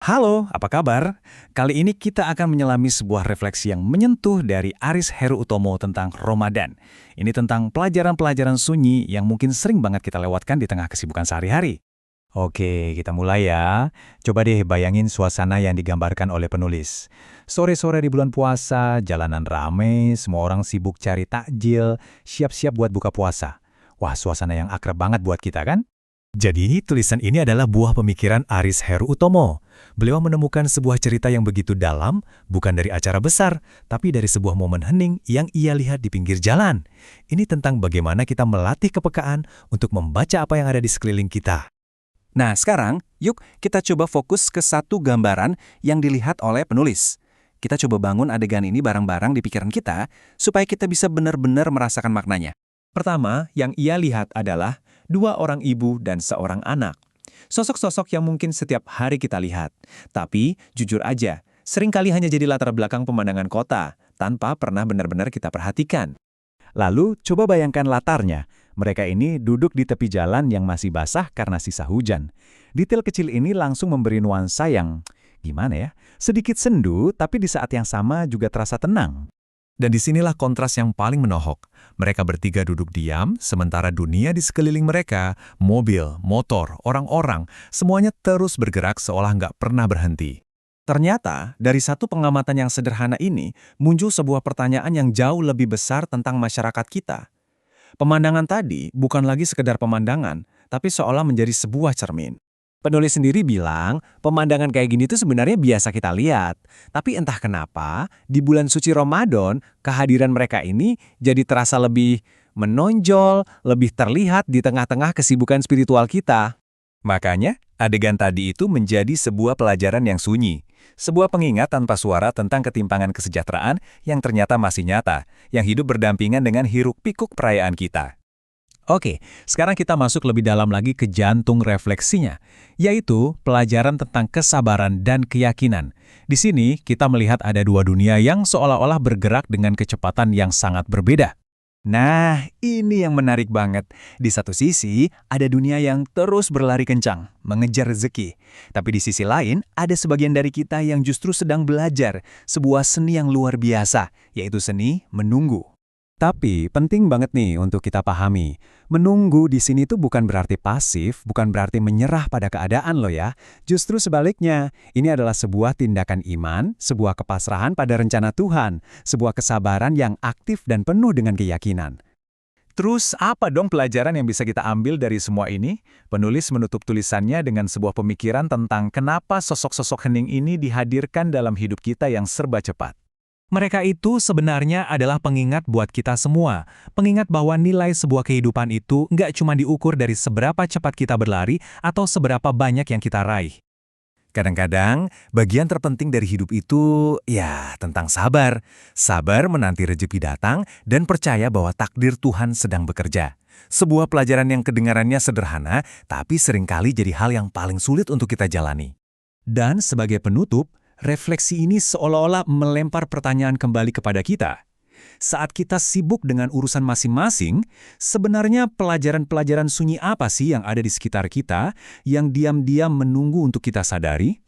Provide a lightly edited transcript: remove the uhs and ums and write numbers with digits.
Halo, apa kabar? Kali ini kita akan menyelami sebuah refleksi yang menyentuh dari Aris Heru Utomo tentang Ramadan. Ini tentang pelajaran-pelajaran sunyi yang mungkin sering banget kita lewatkan di tengah kesibukan sehari-hari. Oke, kita mulai ya. Coba deh bayangin suasana yang digambarkan oleh penulis. Sore-sore di bulan puasa, jalanan rame, semua orang sibuk cari takjil, siap-siap buat buka puasa. Wah, suasana yang akrab banget buat kita kan? Jadi, tulisan ini adalah buah pemikiran Aris Heru Utomo. Beliau menemukan sebuah cerita yang begitu dalam, bukan dari acara besar, tapi dari sebuah momen hening yang ia lihat di pinggir jalan. Ini tentang bagaimana kita melatih kepekaan untuk membaca apa yang ada di sekeliling kita. Nah, sekarang yuk kita coba fokus ke satu gambaran yang dilihat oleh penulis. Kita coba bangun adegan ini bareng-barang di pikiran kita supaya kita bisa benar-benar merasakan maknanya. Pertama, yang ia lihat adalah dua orang ibu dan seorang anak. Sosok-sosok yang mungkin setiap hari kita lihat. Tapi, jujur aja, seringkali hanya jadi latar belakang pemandangan kota, tanpa pernah benar-benar kita perhatikan. Lalu, coba bayangkan latarnya. Mereka ini duduk di tepi jalan yang masih basah karena sisa hujan. Detail kecil ini langsung memberi nuansa yang, gimana ya, sedikit sendu, tapi di saat yang sama juga terasa tenang. Dan disinilah kontras yang paling menohok. Mereka bertiga duduk diam, sementara dunia di sekeliling mereka, mobil, motor, orang-orang, semuanya terus bergerak seolah nggak pernah berhenti. Ternyata, dari satu pengamatan yang sederhana ini, muncul sebuah pertanyaan yang jauh lebih besar tentang masyarakat kita. Pemandangan tadi bukan lagi sekedar pemandangan, tapi seolah menjadi sebuah cermin. Penulis sendiri bilang, pemandangan kayak gini tuh sebenarnya biasa kita lihat. Tapi entah kenapa, di bulan suci Ramadan, kehadiran mereka ini jadi terasa lebih menonjol, lebih terlihat di tengah-tengah kesibukan spiritual kita. Makanya, adegan tadi itu menjadi sebuah pelajaran yang sunyi. Sebuah pengingat tanpa suara tentang ketimpangan kesejahteraan yang ternyata masih nyata, yang hidup berdampingan dengan hiruk-pikuk perayaan kita. Oke, sekarang kita masuk lebih dalam lagi ke jantung refleksinya, yaitu pelajaran tentang kesabaran dan keyakinan. Di sini, kita melihat ada dua dunia yang seolah-olah bergerak dengan kecepatan yang sangat berbeda. Nah, ini yang menarik banget. Di satu sisi, ada dunia yang terus berlari kencang, mengejar rezeki. Tapi di sisi lain, ada sebagian dari kita yang justru sedang belajar sebuah seni yang luar biasa, yaitu seni menunggu. Tapi penting banget nih untuk kita pahami, menunggu di sini tuh bukan berarti pasif, bukan berarti menyerah pada keadaan loh ya. Justru sebaliknya, ini adalah sebuah tindakan iman, sebuah kepasrahan pada rencana Tuhan, sebuah kesabaran yang aktif dan penuh dengan keyakinan. Terus apa dong pelajaran yang bisa kita ambil dari semua ini? Penulis menutup tulisannya dengan sebuah pemikiran tentang kenapa sosok-sosok hening ini dihadirkan dalam hidup kita yang serba cepat. Mereka itu sebenarnya adalah pengingat buat kita semua. Pengingat bahwa nilai sebuah kehidupan itu nggak cuma diukur dari seberapa cepat kita berlari atau seberapa banyak yang kita raih. Kadang-kadang, bagian terpenting dari hidup itu, ya, tentang sabar. Sabar menanti rezeki datang dan percaya bahwa takdir Tuhan sedang bekerja. Sebuah pelajaran yang kedengarannya sederhana, tapi seringkali jadi hal yang paling sulit untuk kita jalani. Dan sebagai penutup, refleksi ini seolah-olah melempar pertanyaan kembali kepada kita. Saat kita sibuk dengan urusan masing-masing, sebenarnya pelajaran-pelajaran sunyi apa sih yang ada di sekitar kita yang diam-diam menunggu untuk kita sadari?